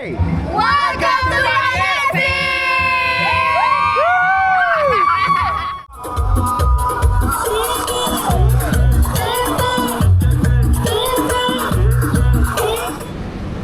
Welcome to Majestic!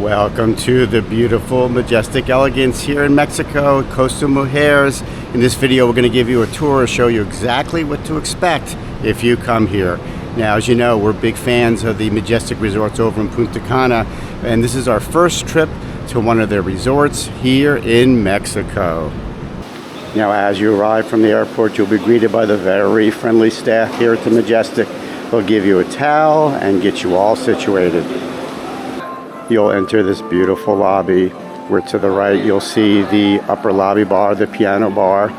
Welcome to the beautiful Majestic Elegance here in Mexico, Costa Mujeres. In this video, we're going to give you a tour, show you exactly what to expect if you come here. Now, as you know, we're big fans of the Majestic Resorts over in Punta Cana, and this is our first trip to one of their resorts here in Mexico. Now, as you arrive from the airport, you'll be greeted by the very friendly staff here at the Majestic. They'll give you a towel and get you all situated. You'll enter this beautiful lobby where to the right you'll see the upper lobby bar, the piano bar,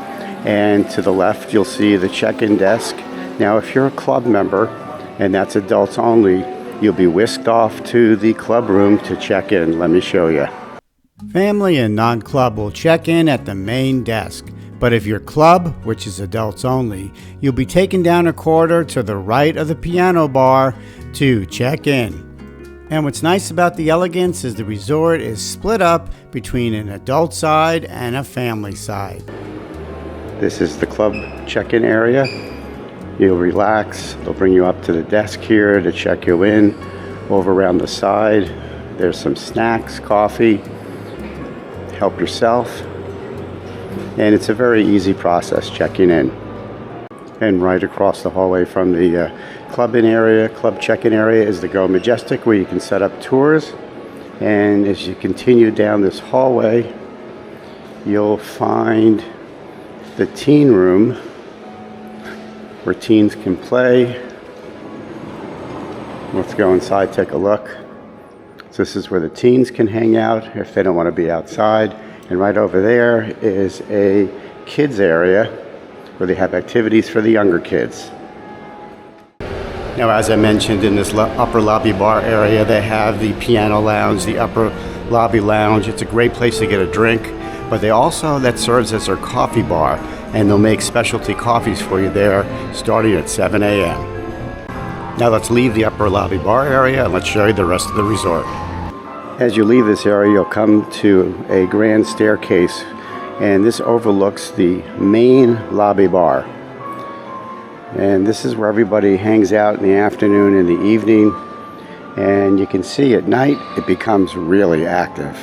and to the left you'll see the check-in desk. Now if you're a club member, and that's adults only, you'll be whisked off to the club room to check in. Let me show you. Family and non-club will check in at the main desk. But if you're club, which is adults only, you'll be taken down a corridor to the right of the piano bar to check in. And what's nice about the Elegance is the resort is split up between an adult side and a family side. This is the club check-in area. You'll relax. They'll bring you up to the desk here to check you in. Over around the side, there's some snacks, coffee. Help yourself. And it's a very easy process checking in. And right across the hallway from the club check-in area is the Go Majestic, where you can set up tours. And as you continue down this hallway, you'll find the teen room where teens can play. Let's go inside, take a look. So this is where the teens can hang out if they don't want to be outside. And right over there is a kids area where they have activities for the younger kids. Now, as I mentioned, in this upper lobby bar area, they have the piano lounge, the upper lobby lounge. It's a great place to get a drink, but that serves as their coffee bar, and they'll make specialty coffees for you there starting at 7 a.m. Now let's leave the upper lobby bar area and let's show you the rest of the resort. As you leave this area, you'll come to a grand staircase, and this overlooks the main lobby bar. And this is where everybody hangs out in the afternoon and the evening. And you can see at night, it becomes really active.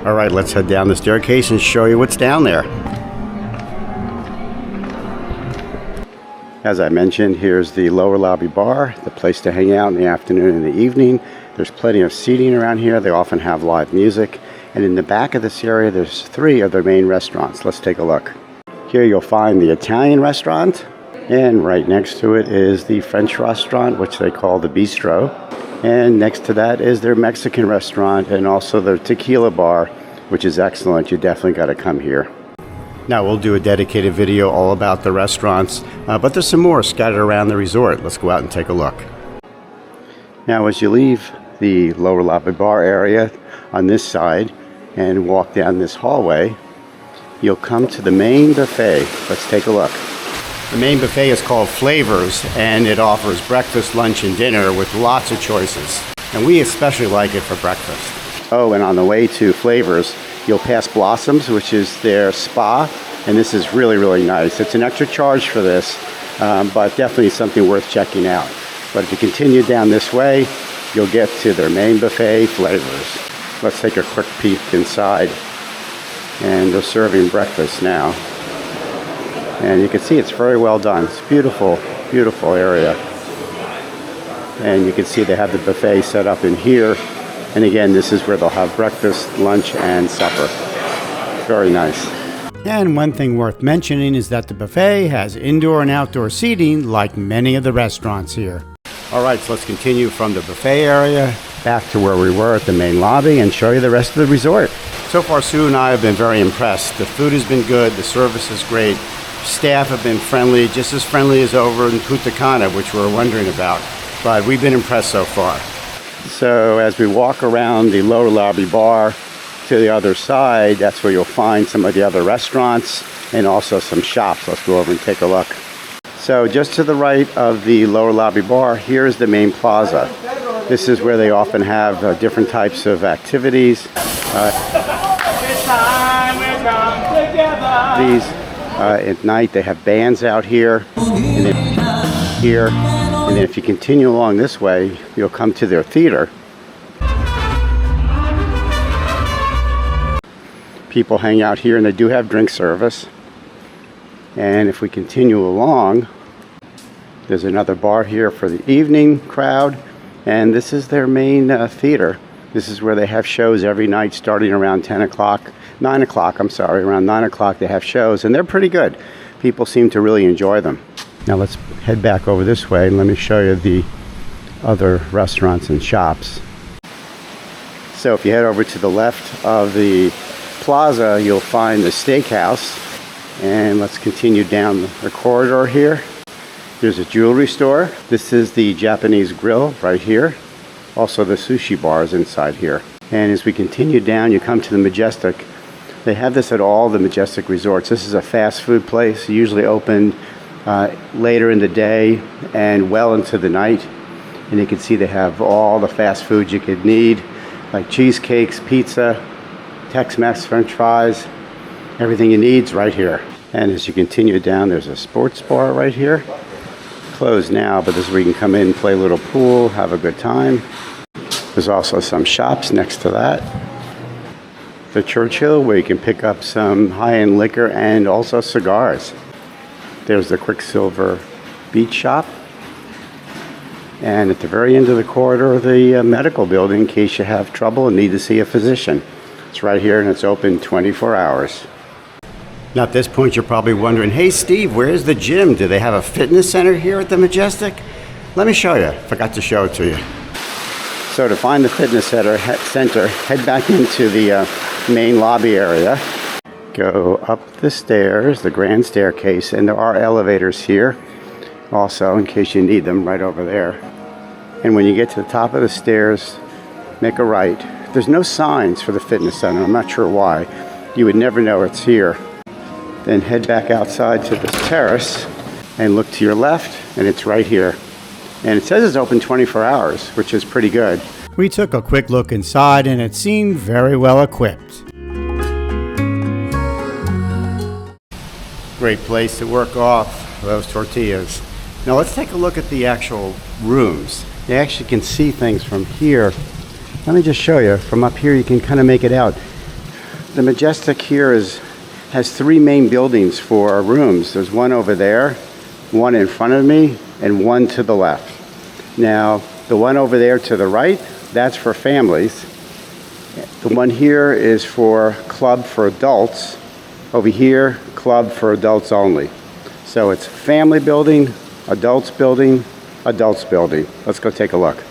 All right, let's head down the staircase and show you what's down there. As I mentioned, here's the lower lobby bar, the place to hang out in the afternoon and the evening. There's plenty of seating around here. They often have live music. And in the back of this area, there's 3 of their main restaurants. Let's take a look. Here you'll find the Italian restaurant. And right next to it is the French restaurant, which they call the Bistro. And next to that is their Mexican restaurant and also their tequila bar, which is excellent. You definitely got to come here. Now we'll do a dedicated video all about the restaurants, but there's some more scattered around the resort. Let's go out and take a look. Now as you leave the lower lobby bar area on this side and walk down this hallway, you'll come to the main buffet. Let's take a look. The main buffet is called Flavors, and it offers breakfast, lunch, and dinner with lots of choices. And we especially like it for breakfast. Oh, and on the way to Flavors, you'll pass Blossoms, which is their spa, and this is really, really nice. It's an extra charge for this, but definitely something worth checking out. But if you continue down this way, you'll get to their main buffet, Flavors. Let's take a quick peek inside. And they're serving breakfast now. And you can see it's very well done. It's a beautiful, beautiful area. And you can see they have the buffet set up in here. And again, this is where they'll have breakfast, lunch, and supper. Very nice. And one thing worth mentioning is that the buffet has indoor and outdoor seating like many of the restaurants here. All right, so let's continue from the buffet area back to where we were at the main lobby and show you the rest of the resort. So far, Sue and I have been very impressed. The food has been good, the service is great, staff have been friendly, just as friendly as over in Punta Cana, which we were wondering about. But we've been impressed so far. So as we walk around the lower lobby bar to the other side, that's where you'll find some of the other restaurants and also some shops. Let's go over and take a look. So just to the right of the lower lobby bar, here is the main plaza. This is where they often have different types of activities. At night they have bands out here, and then if you continue along this way, you'll come to their theater. People hang out here, and they do have drink service. And if we continue along, there's another bar here for the evening crowd, and this is their main theater. This is where they have shows every night starting around 10 o'clock, 9 o'clock, I'm sorry, around 9 o'clock they have shows, and they're pretty good. People seem to really enjoy them. Now let's head back over this way and let me show you the other restaurants and shops. So if you head over to the left of the plaza, you'll find the steakhouse, and let's continue down the corridor here. There's a jewelry store. This is the Japanese grill right here. Also the sushi bar is inside here. And as we continue down, you come to the Majestic. They have this at all the Majestic Resorts. This is a fast food place, usually open later in the day and well into the night. And you can see they have all the fast food you could need, like cheesecakes, pizza, Tex-Mex, French fries, everything you need is right here. And as you continue down, there's a sports bar right here. Closed now, but this is where you can come in, play a little pool, have a good time. There's also some shops next to that. The Churchill, where you can pick up some high-end liquor and also cigars. There's the Quicksilver Beach Shop. And at the very end of the corridor, the medical building, in case you have trouble and need to see a physician. It's right here, and it's open 24 hours. Now at this point, you're probably wondering, hey Steve, where's the gym? Do they have a fitness center here at the Majestic? Let me show you. Forgot to show it to you. So to find the fitness center, head back into the main lobby area. Go up the stairs, the grand staircase, and there are elevators here. Also, in case you need them, right over there. And when you get to the top of the stairs, make a right. There's no signs for the fitness center. I'm not sure why. You would never know it's here. Then head back outside to the terrace and look to your left, and it's right here. And it says it's open 24 hours, which is pretty good. We took a quick look inside, and it seemed very well equipped. Great place to work off those tortillas. Now let's take a look at the actual rooms. You actually can see things from here. Let me just show you. From up here, you can kind of make it out. The Majestic here has three main buildings for rooms. There's one over there, one in front of me, and one to the left. Now, the one over there to the right, that's for families. The one here is for club for adults. Over here, club for adults only. So it's family building, adults building, adults building. Let's go take a look.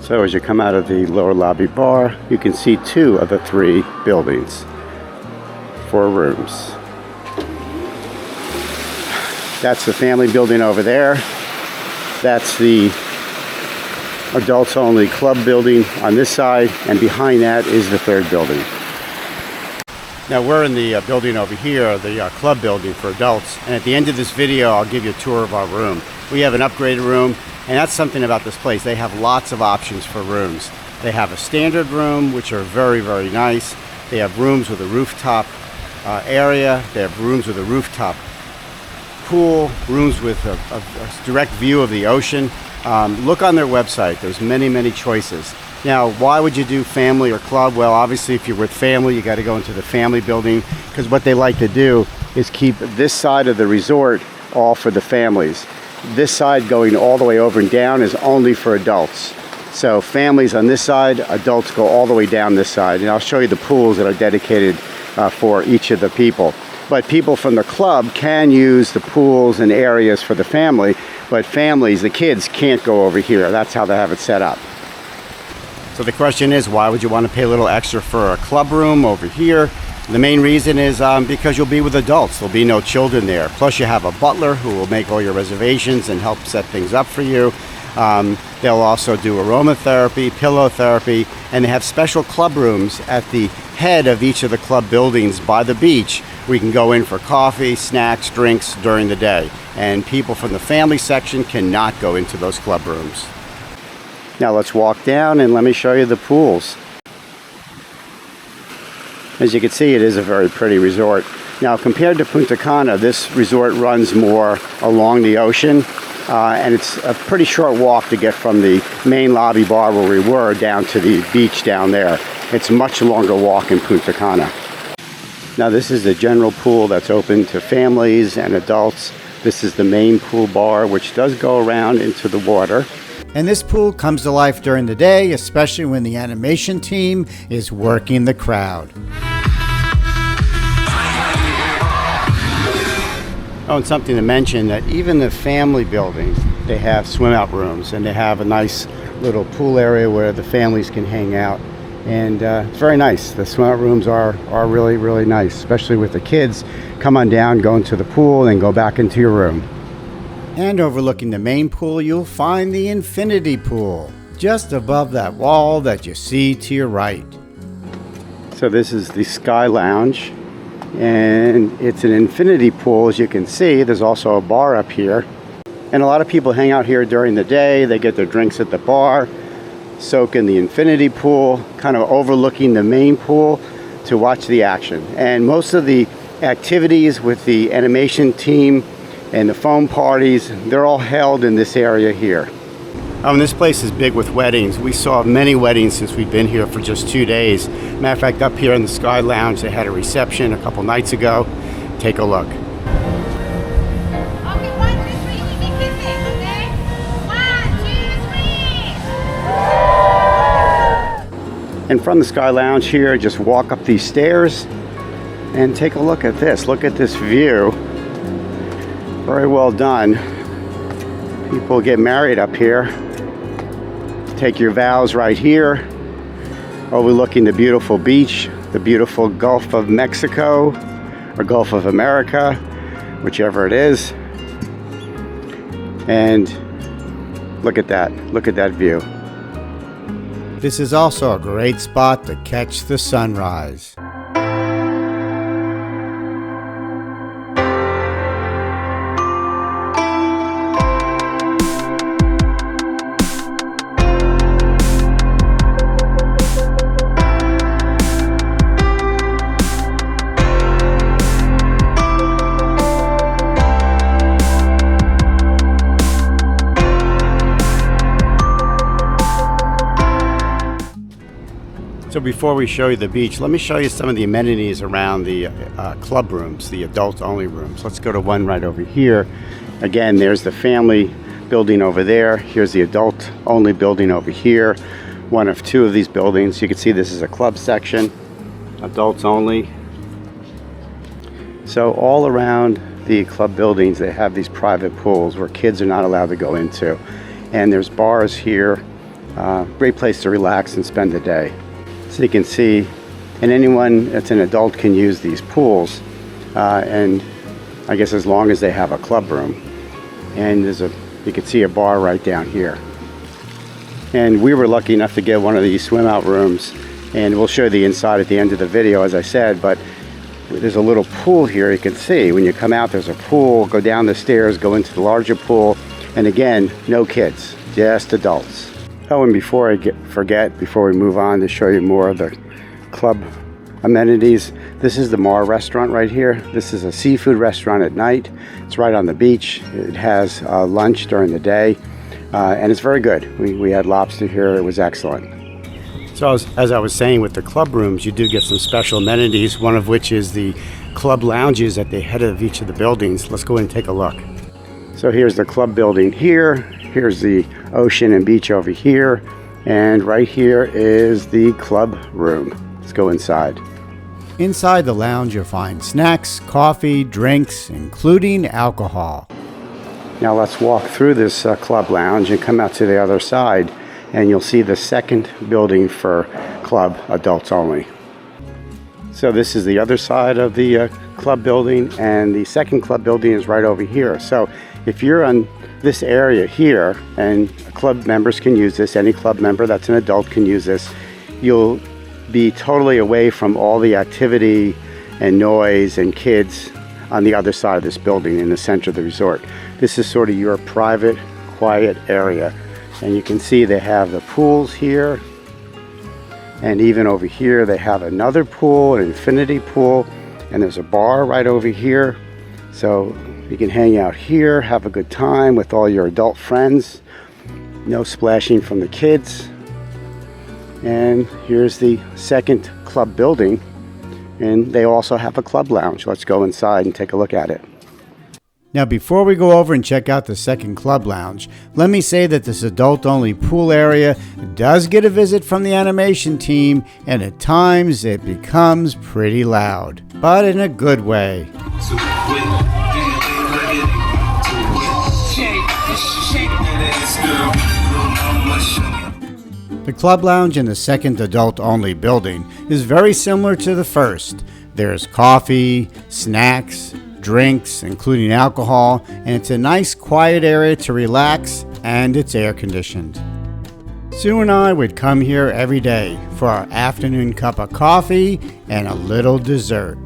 So as you come out of the lower lobby bar, you can see two of the three buildings for rooms. That's the family building over there. That's the adults only club building on this side, and behind that is the third building. Now we're in the building over here, the club building for adults, and at the end of this video I'll give you a tour of our room. We have an upgraded room, and that's something about this place. They have lots of options for rooms. They have a standard room, which are very, very nice. They have rooms with a rooftop area. They have rooms with a rooftop pool, rooms with a direct view of the ocean. Look on their website. There's many, many choices. Now, why would you do family or club? Well, obviously, if you're with family, you got to go into the family building, because what they like to do is keep this side of the resort all for the families. This side going all the way over and down is only for adults. So families on this side, adults go all the way down this side. And I'll show you the pools that are dedicated for each of the people. But people from the club can use the pools and areas for the family, but families, the kids, can't go over here. That's how they have it set up. So the question is, why would you want to pay a little extra for a club room over here? The main reason is because you'll be with adults. There'll be no children there. Plus you have a butler who will make all your reservations and help set things up for you. They'll also do aromatherapy, pillow therapy, and they have special club rooms at the head of each of the club buildings by the beach. We can go in for coffee, snacks, drinks during the day. And people from the family section cannot go into those club rooms. Now let's walk down and let me show you the pools. As you can see, it is a very pretty resort. Now, compared to Punta Cana, this resort runs more along the ocean, and it's a pretty short walk to get from the main lobby bar where we were down to the beach down there. It's a much longer walk in Punta Cana. Now, this is the general pool that's open to families and adults. This is the main pool bar, which does go around into the water. And this pool comes to life during the day, especially when the animation team is working the crowd. Oh, and something to mention, that even the family buildings, they have swim out rooms, and they have a nice little pool area where the families can hang out. And it's very nice. The swim out rooms are really, really nice, especially with the kids. Come on down, go into the pool, and go back into your room. And overlooking the main pool, you'll find the infinity pool, just above that wall that you see to your right. So this is the Sky Lounge, and it's an infinity pool. As you can see, there's also a bar up here. And a lot of people hang out here during the day. They get their drinks at the bar, soak in the infinity pool, kind of overlooking the main pool to watch the action. And most of the activities with the animation team and the foam parties, they're all held in this area here. This place is big with weddings. We saw many weddings since we've been here for just 2 days. Matter of fact, up here in the Sky Lounge, they had a reception a couple nights ago. Take a look. Okay, 1, 2, 3, we keep kissing, okay? 1, 2, 3. And from the Sky Lounge here, just walk up these stairs and take a look at this. Look at this view. Very well done. People get married up here. Take your vows right here, overlooking the beautiful beach, the beautiful Gulf of Mexico, or Gulf of America, whichever it is. And look at that view. This is also a great spot to catch the sunrise. So before we show you the beach, let me show you some of the amenities around the club rooms, the adult-only rooms. Let's go to one right over here. Again, there's the family building over there. Here's the adult-only building over here. One of two of these buildings. You can see this is a club section, adults only. So all around the club buildings, they have these private pools where kids are not allowed to go into. And there's bars here. Great place to relax and spend the day. So you can see, and anyone that's an adult can use these pools, and I guess as long as they have a club room. And you can see a bar right down here. And we were lucky enough to get one of these swim out rooms, and we'll show you the inside at the end of the video, as I said, but there's a little pool here. You can see when you come out, there's a pool. Go down the stairs, go into the larger pool, and again, no kids, just adults. Oh, and before I forget, before we move on to show you more of the club amenities, this is the Mar restaurant right here. This is a seafood restaurant at night. It's right on the beach. It has lunch during the day, and it's very good. We had lobster here. It was excellent. So as I was saying, with the club rooms, you do get some special amenities, one of which is the club lounges at the head of each of the buildings. Let's go and take a look. So here's the club building here. Here's the ocean and beach over here. And right here is the club room. Let's go inside. Inside the lounge, you'll find snacks, coffee, drinks, including alcohol. Now let's walk through this club lounge and come out to the other side, and you'll see the second building for club adults only. So this is the other side of the club building, and the second club building is right over here. So if you're on this area here, and club members can use this, any club member that's an adult can use this, you'll be totally away from all the activity and noise and kids on the other side of this building in the center of the resort. This is sort of your private, quiet area. And you can see they have the pools here. And even over here, they have another pool, an infinity pool. And there's a bar right over here. So you can hang out here, have a good time with all your adult friends. No splashing from the kids. And here's the second club building. And they also have a club lounge. Let's go inside and take a look at it. Now, before we go over and check out the second club lounge, let me say that this adult-only pool area does get a visit from the animation team, and at times it becomes pretty loud, but in a good way. The club lounge in the second adult-only building is very similar to the first. There's coffee, snacks, drinks, including alcohol, and it's a nice quiet area to relax, and it's air conditioned. Sue and I would come here every day for our afternoon cup of coffee and a little dessert.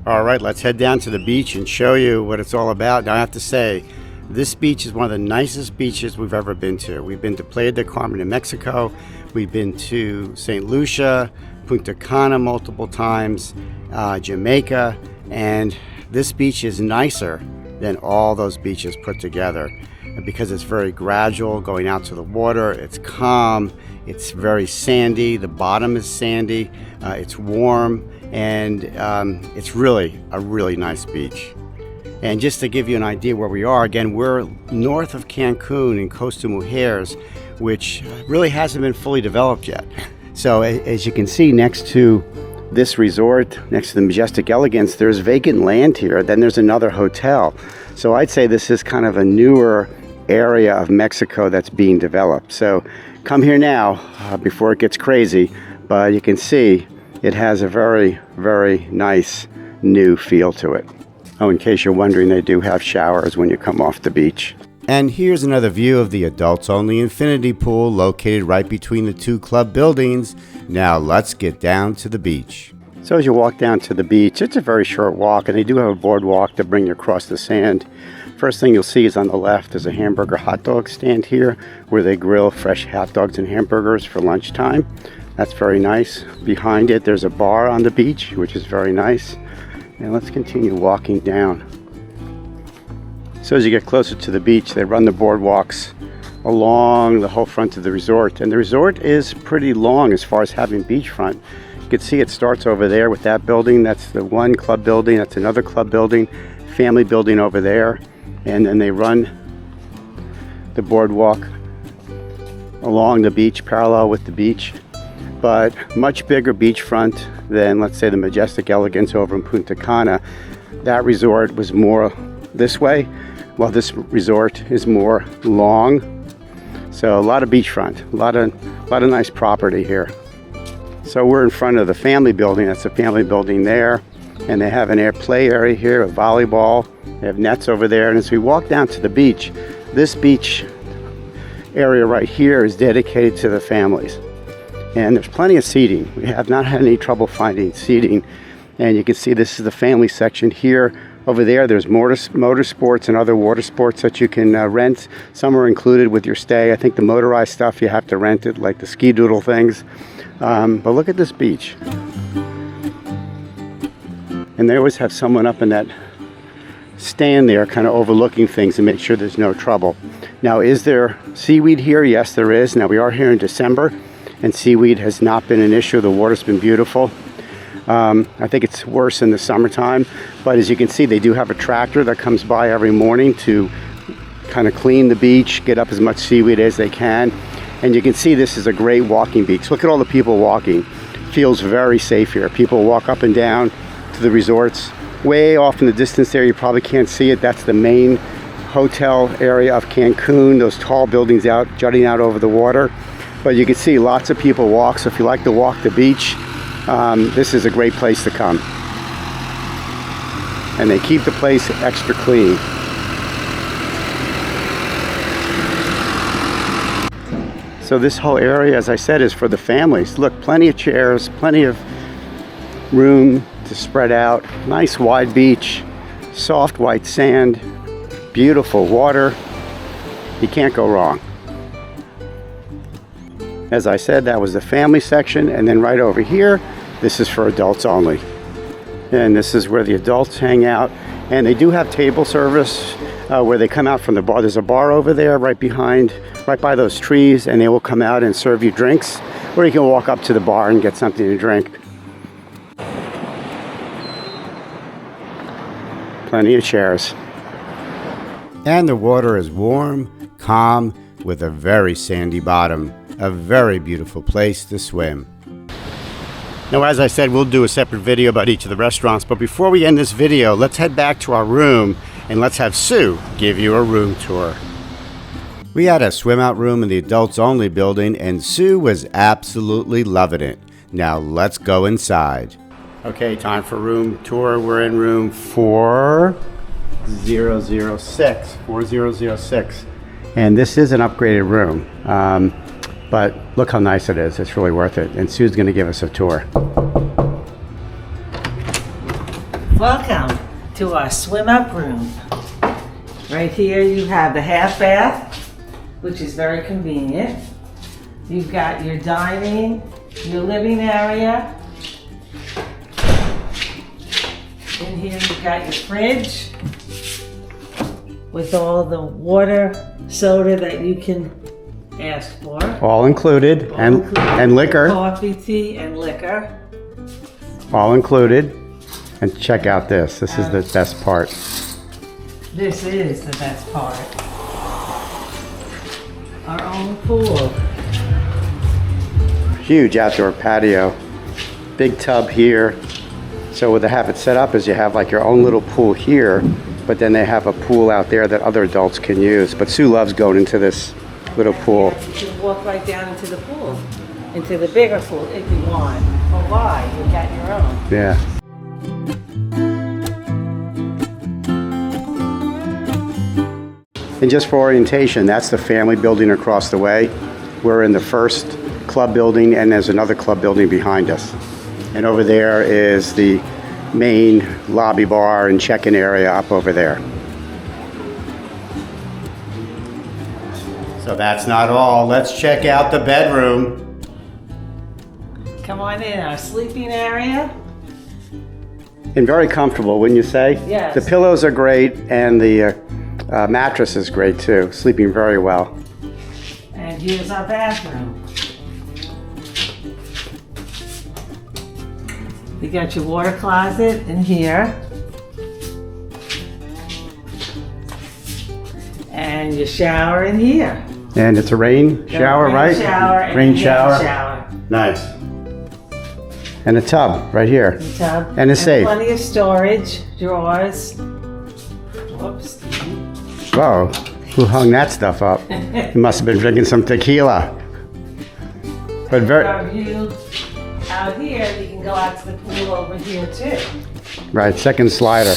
All right, let's head down to the beach and show you what it's all about. Now, I have to say, this beach is one of the nicest beaches we've ever been to. We've been to Playa del Carmen in Mexico. We've been to St. Lucia, Punta Cana multiple times, Jamaica, and this beach is nicer than all those beaches put together because it's very gradual going out to the water. It's calm. It's very sandy. The bottom is sandy. It's warm. And it's really a really nice beach. And just to give you an idea where we are, again, we're north of Cancun in Costa Mujeres, which really hasn't been fully developed yet. So as you can see, next to this resort, next to the Majestic Elegance, there's vacant land here. Then there's another hotel. So I'd say this is kind of a newer area of Mexico that's being developed. So come here now before it gets crazy, but you can see it has a very, very nice new feel to it. Oh, in case you're wondering, they do have showers when you come off the beach. And here's another view of the adults-only infinity pool located right between the two club buildings. Now let's get down to the beach. So as you walk down to the beach, it's a very short walk, and they do have a boardwalk to bring you across the sand. First thing you'll see is on the left is a hamburger hot dog stand here where they grill fresh hot dogs and hamburgers for lunchtime. That's very nice. Behind it, there's a bar on the beach, which is very nice. And let's continue walking down. So as you get closer to the beach, they run the boardwalks along the whole front of the resort. And the resort is pretty long as far as having beachfront. You can see it starts over there with that building. That's the one club building. That's another club building, family building over there. And then they run the boardwalk along the beach, parallel with the beach. But much bigger beachfront than, let's say, the Majestic Elegance over in Punta Cana. That resort was more this way, while this resort is more long. So a lot of beachfront, a lot of nice property here. So we're in front of the family building. That's the family building there. And they have an play area here, a volleyball. They have nets over there. And as we walk down to the beach, this beach area right here is dedicated to the families. And there's plenty of seating. We have not had any trouble finding seating. And you can see this is the family section here. Over there, there's motorsports and other water sports that you can rent. Some are included with your stay. I think the motorized stuff, you have to rent it, like the ski doodle things. But look at this beach. And they always have someone up in that stand there kind of overlooking things to make sure there's no trouble. Now, is there seaweed here? Yes, there is. Now, we are here in December, and seaweed has not been an issue. The water's been beautiful. I think it's worse in the summertime, but as you can see, they do have a tractor that comes by every morning to kind of clean the beach, get up as much seaweed as they can. And you can see this is a great walking beach. Look at all the people walking. Feels very safe here. People walk up and down to the resorts. Way off in the distance there, you probably can't see it. That's the main hotel area of Cancun, those tall buildings out jutting out over the water. But you can see lots of people walk, so if you like to walk the beach, this is a great place to come. And they keep the place extra clean. So this whole area, as I said, is for the families. Look, plenty of chairs, plenty of room to spread out. Nice wide beach, soft white sand, beautiful water. You can't go wrong. As I said, that was the family section, and then right over here, this is for adults only. And this is where the adults hang out. And they do have table service where they come out from the bar. There's a bar over there right by those trees, and they will come out and serve you drinks. Or you can walk up to the bar and get something to drink. Plenty of chairs. And the water is warm, calm, with a very sandy bottom. A very beautiful place to swim. Now, as I said, we'll do a separate video about each of the restaurants, but before we end this video, let's head back to our room and let's have Sue give you a room tour. We had a swim out room in the adults only building, and Sue was absolutely loving it. Now let's go inside. Okay, time for room tour. We're in room 4006. 4006. And this is an upgraded room. But look how nice it is. It's really worth it. And Sue's going to give us a tour. Welcome to our swim up room. Right here you have the half bath, which is very convenient. You've got your dining, your living area. In here you've got your fridge with all the water, soda that you can ask for. All included. And liquor. Coffee, tea, and liquor. All included. And check out this. This is the best part. This is the best part. Our own pool. Huge outdoor patio. Big tub here. So what they have it set up is you have like your own little pool here, but then they have a pool out there that other adults can use. But Sue loves going into this little pool. You can walk right down into the pool, into the bigger pool if you want. Or why? You got your own. Yeah. And just for orientation, that's the family building across the way. We're in the first club building, and there's another club building behind us. And over there is the main lobby bar and check-in area up over there. So that's not all. Let's check out the bedroom. Come on in, our sleeping area. And very comfortable, wouldn't you say? Yes. The pillows are great, and the mattress is great too. Sleeping very well. And here's our bathroom. You got your water closet in here. And your shower in here. And it's a rain shower, Rain right? shower and Rain a hand shower. shower. Nice. And a tub right here. The tub. And a safe. Plenty of storage, drawers. Whoops. Whoa, who hung that stuff up? You must have been drinking some tequila. But very, Our view out here, you can go out to the pool over here too. right, second slider.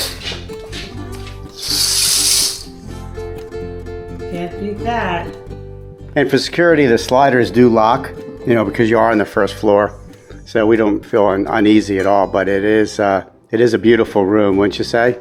Can't beat that. And for security, the sliders do lock, you know, because you are on the first floor. So we don't feel uneasy at all, but it is a beautiful room, wouldn't you say?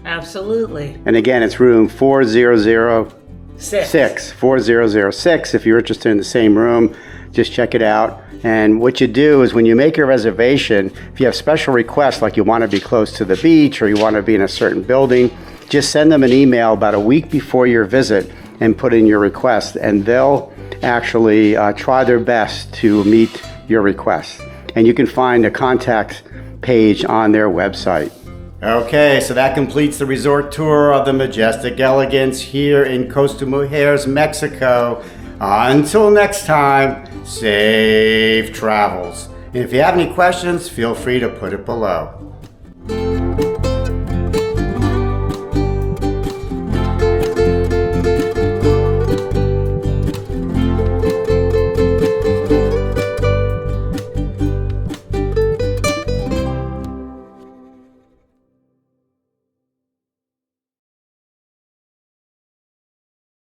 Absolutely. And again, it's room 4006. 4006. If you're interested in the same room, just check it out. And what you do is when you make your reservation, if you have special requests, like you want to be close to the beach or you want to be in a certain building, just send them an email about a week before your visit and put in your request, and they'll actually try their best to meet your request. And you can find a contact page on their website. Okay, so that completes the resort tour of the Majestic Elegance here in Costa Mujeres, Mexico. Until next time, safe travels. And if you have any questions, feel free to put it below.